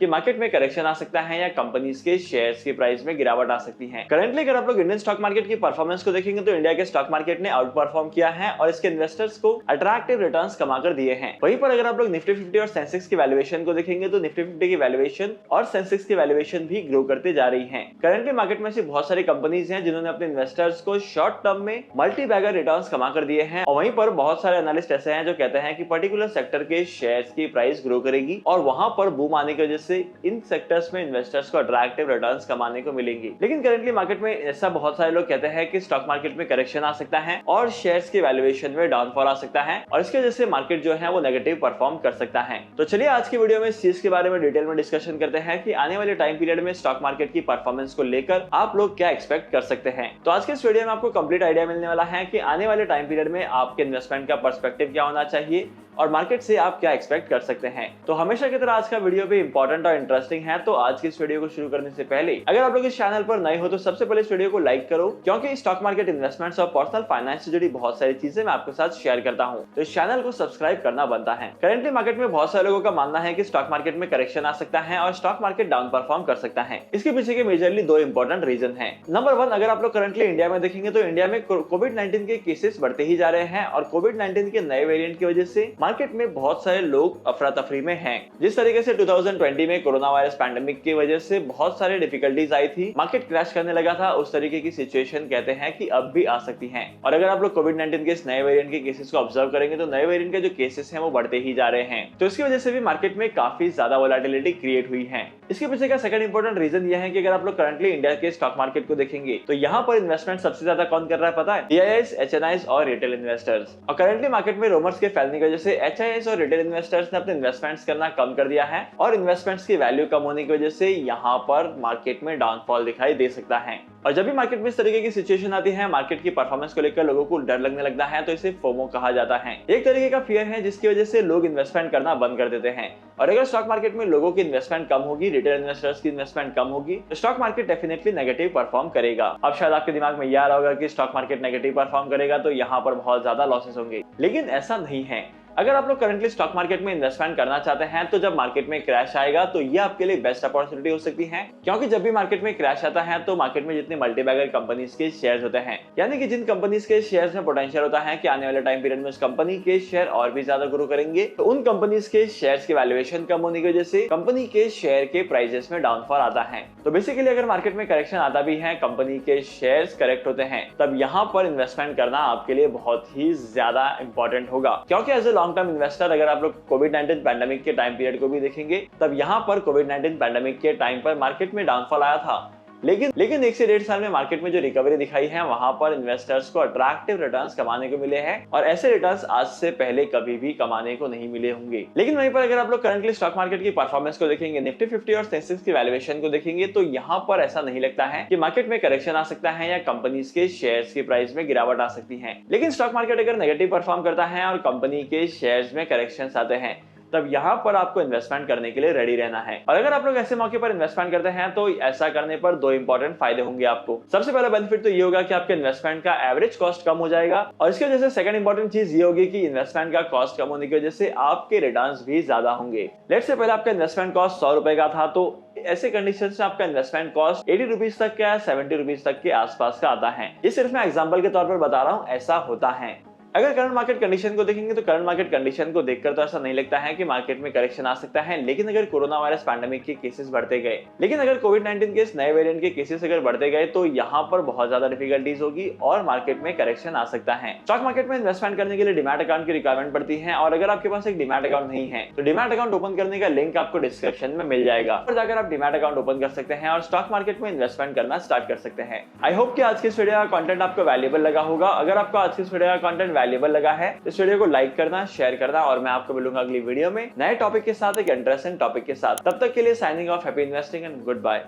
कि मार्केट में करेक्शन आ सकता है या कंपनीज के शेयर्स की प्राइस में गिरावट आ सकती है। करंटली अगर आप लोग इंडियन स्टॉक मार्केट की परफॉर्मेंस को देखेंगे तो इंडिया के स्टॉक मार्केट ने आउट परफॉर्म किया है और इसके इन्वेस्टर्स को अट्रैक्टिव रिटर्न्स कमाकर दिए हैं। वहीं पर अगर आप लोग निफ्टी 50 और सेंसेक्स की वैल्यूएशन को देखेंगे तो निफ्टी 50 की वैल्यूएशन और सेंसेक्स की वैल्यूएशन भी ग्रो करते जा रही है। करंटली मार्केट में से बहुत सारी कंपनीज हैं जिन्होंने अपने इन्वेस्टर्स को शॉर्ट टर्म में मल्टी बैगर रिटर्न्स कमाकर दिए हैं और वहीं पर बहुत सारे एनालिस्ट ऐसे हैं जो कहते हैं कि पर्टिकुलर सेक्टर के शेयर्स की प्राइस ग्रो करेगी और वहां पर बूम आने की वजह से इन सेक्टर्स में इन्वेस्टर्स को अट्रैक्टिव रिटर्न्स कमाने को मिलेंगी। लेकिन करंटली मार्केट में ऐसा बहुत सारे लोग कहते हैं कि स्टॉक मार्केट में करेक्शन आ सकता है और शेयर्स की वैल्यूएशन में डाउनफॉल आ सकता है और इसकी वजह से मार्केट जो है वो नेगेटिव परफॉर्म कर सकता है। तो चलिए आज की वीडियो में इस चीज के बारे में डिटेल में डिस्कशन करते हैं कि आने वाले टाइम पीरियड में स्टॉक मार्केट की परफॉर्मेंस को लेकर आप लोग क्या एक्सपेक्ट कर सकते हैं। तो आज के इस वीडियो में आपको कंप्लीट आइडिया मिलने वाला है कि आने वाले टाइम पीरियड में आपके इन्वेस्टमेंट का पर्सपेक्टिव क्या होना चाहिए और मार्केट से आप क्या एक्सपेक्ट कर सकते हैं। तो हमेशा की तरह आज का वीडियो भी इंपॉर्टेंट और इंटरेस्टिंग है। तो आज की इस वीडियो को शुरू करने से पहले अगर आप लोग इस चैनल पर नए हो तो सबसे पहले इस वीडियो को लाइक करो, क्योंकि स्टॉक मार्केट इन्वेस्टमेंट्स और पर्सनल फाइनेंस से जुड़ी बहुत सारी चीजें मैं आपके साथ शेयर करता हूं, तो इस चैनल को सब्सक्राइब करना बनता है। करंटली मार्केट में बहुत सारे लोगों का मानना है कि स्टॉक मार्केट में करेक्शन आ सकता है और स्टॉक मार्केट डाउन परफॉर्म कर सकता है। इसके पीछे के मेजरली दो इंपॉर्टेंट रीजन है। नंबर 1, अगर आप लोग करंटली इंडिया में देखेंगे तो इंडिया में कोविड-19 के केसेस बढ़ते ही जा रहे हैं और कोविड-19 के नए वेरिएंट की वजह से मार्केट में बहुत सारे लोग अफरा तफरी में हैं। जिस तरीके से 2020 में कोरोना वायरस पैंडेमिक की वजह से बहुत सारे डिफिकल्टीज आई थी, मार्केट क्रैश करने लगा था, उस तरीके की सिचुएशन कहते हैं कि अब भी आ सकती है। और अगर आप लोग कोविड-19 के इस नए वेरिएंट के केसेस को ऑब्जर्व करेंगे तो नए वेरिएंट के जो केसेस हैं वो बढ़ते ही जा रहे हैं, तो इसकी वजह से भी मार्केट में काफी ज्यादा वोलेटिलिटी क्रिएट हुई है। इसके पीछे का सेकंड इंपॉर्टेंट रीजन यह है कि अगर आप लोग करंटली इंडिया के स्टॉक मार्केट को देखेंगे तो यहाँ पर इन्वेस्टमेंट सबसे ज्यादा कौन कर रहा है पता है? DIIs, HNIs और रिटेल इन्वेस्टर्स। और करंटली मार्केट में रूमर्स के फैलने की वजह से HIIs और रिटेल इन्वेस्टर्स ने अपने इन्वेस्टमेंट्स करना कम कर दिया है और इन्वेस्टमेंट्स की वैल्यू कम होने की वजह से यहाँ पर मार्केट में डाउनफॉल दिखाई दे सकता है। और जब भी मार्केट में इस तरीके की सिचुएशन आती है, मार्केट की परफॉर्मेंस को लेकर लोगों को डर लगने लगता है, तो इसे फोमो कहा जाता है। एक तरीके का फियर है जिसकी वजह से लोग इन्वेस्टमेंट करना बंद कर देते हैं। और अगर स्टॉक मार्केट में लोगों की इन्वेस्टमेंट कम होगी, रिटेल इन्वेस्टर्स की इन्वेस्टमेंट कम होगी, तो stock market definitely negative perform करेगा। अब शायद आपके दिमाग में यह आ रहा होगा कि स्टॉक मार्केट नेगेटिव परफॉर्म करेगा तो यहाँ पर बहुत ज्यादा लॉसेस होंगे, लेकिन ऐसा नहीं है। अगर आप लोग करंटली स्टॉक मार्केट में इन्वेस्टमेंट करना चाहते हैं तो जब मार्केट में क्रैश आएगा तो ये आपके लिए बेस्ट अपॉर्चुनिटी हो सकती है, क्योंकि जब भी मार्केट में क्रैश आता है तो मार्केट में जितने मल्टीबैगर कंपनीज के शेयर्स होते हैं, यानी कि जिन कंपनीज के शेयर्स में पोटेंशियल होता है कि आने वाले टाइम पीरियड में उस कंपनी के शेयर और भी ज्यादा ग्रो करेंगे, तो उन कंपनीज के शेयर्स की वैल्यूएशन कम होने की वजह से कंपनी के शेयर के प्राइसेस में डाउनफॉल आता है। तो बेसिकली अगर मार्केट में करेक्शन आता भी है, कंपनी के शेयर्स करेक्ट होते हैं, तब यहाँ पर इन्वेस्टमेंट करना आपके लिए बहुत ही ज्यादा इंपॉर्टेंट होगा, क्योंकि as a long term investor अगर आप लोग कोविड-19 पैंडेमिक के टाइम पीरियड को भी देखेंगे तब यहाँ पर कोविड-19 पैंडेमिक के टाइम पर मार्केट में डाउनफॉल आया था, लेकिन 1 से 1.5 साल में मार्केट में जो रिकवरी दिखाई है वहां पर इन्वेस्टर्स को अट्रैक्टिव रिटर्न्स कमाने को मिले हैं और ऐसे रिटर्न्स आज से पहले कभी भी कमाने को नहीं मिले होंगे। लेकिन वहीं पर अगर आप लोग करंटली स्टॉक मार्केट की परफॉर्मेंस को देखेंगे, निफ्टी 50 और सेंसेक्स की वैल्यूएशन को देखेंगे, तो यहाँ पर ऐसा नहीं लगता है कि मार्केट में करेक्शन आ सकता है या कंपनीज के शेयर्स की प्राइस में गिरावट आ सकती है। लेकिन स्टॉक मार्केट अगर नेगेटिव परफॉर्म करता है और कंपनी के शेयर्स में करेक्शन आते हैं, तब यहाँ पर आपको इन्वेस्टमेंट करने के लिए रेडी रहना है। और अगर आप लोग ऐसे मौके पर इन्वेस्टमेंट करते हैं तो ऐसा करने पर दो इंपॉर्टेंट फायदे होंगे आपको। सबसे पहला बेनिफिट तो ये होगा कि आपके इन्वेस्टमेंट का एवरेज कॉस्ट कम हो जाएगा और इसकी वजह से सेकंड इंपॉर्टेंट चीज ये होगी कि इन्वेस्टमेंट का कॉस्ट कम होने की वजह से आपके रिटर्न्स भी ज्यादा होंगे। लेट्स से पहले आपका इन्वेस्टमेंट कॉस्ट 100 रुपए का था, तो ऐसे कंडीशन में आपका इन्वेस्टमेंट कॉस्ट 80 रुपीज तक का 70 रुपीज तक के आसपास का आता है। ये सिर्फ मैं एग्जाम्पल के तौर पर बता रहा हूँ, ऐसा होता है। अगर करंट मार्केट कंडीशन को देखेंगे तो करंट मार्केट कंडीशन को देखकर तो ऐसा नहीं लगता है कि मार्केट में करेक्शन आ सकता है, लेकिन अगर कोरोना वायरस पैंडेमिक के केसेस बढ़ते गए, लेकिन अगर कोविड-19 के इस नए वेरिएंट के केसेस अगर बढ़ते गए तो यहाँ पर बहुत ज्यादा डिफिकल्टीज होगी और मार्केट में करेक्शन आ सकता है। स्टॉक मार्केट में इन्वेस्टमेंट करने के लिए डीमैट अकाउंट की रिक्वायरमेंट पड़ती है और अगर आपके पास एक डीमैट अकाउंट नहीं है तो डीमैट अकाउंट ओपन करने का लिंक आपको डिस्क्रिप्शन में मिल जाएगा, और जाकर आप डीमैट अकाउंट ओपन कर सकते हैं और स्टॉक मार्केट में इन्वेस्टमेंट करना स्टार्ट कर सकते हैं। आई होप कि आज की इस वीडियो का कंटेंट आपको वैल्यूएबल लगा होगा। अगर आपको आज की इस वीडियो का कंटेंट वैल्यूएबल लगा है इस वीडियो को लाइक करना, शेयर करना, और मैं आपको मिलूंगा अगली वीडियो में नए टॉपिक के साथ, एक इंटरेस्टिंग टॉपिक के साथ। तब तक के लिए signing off, happy investing and good bye.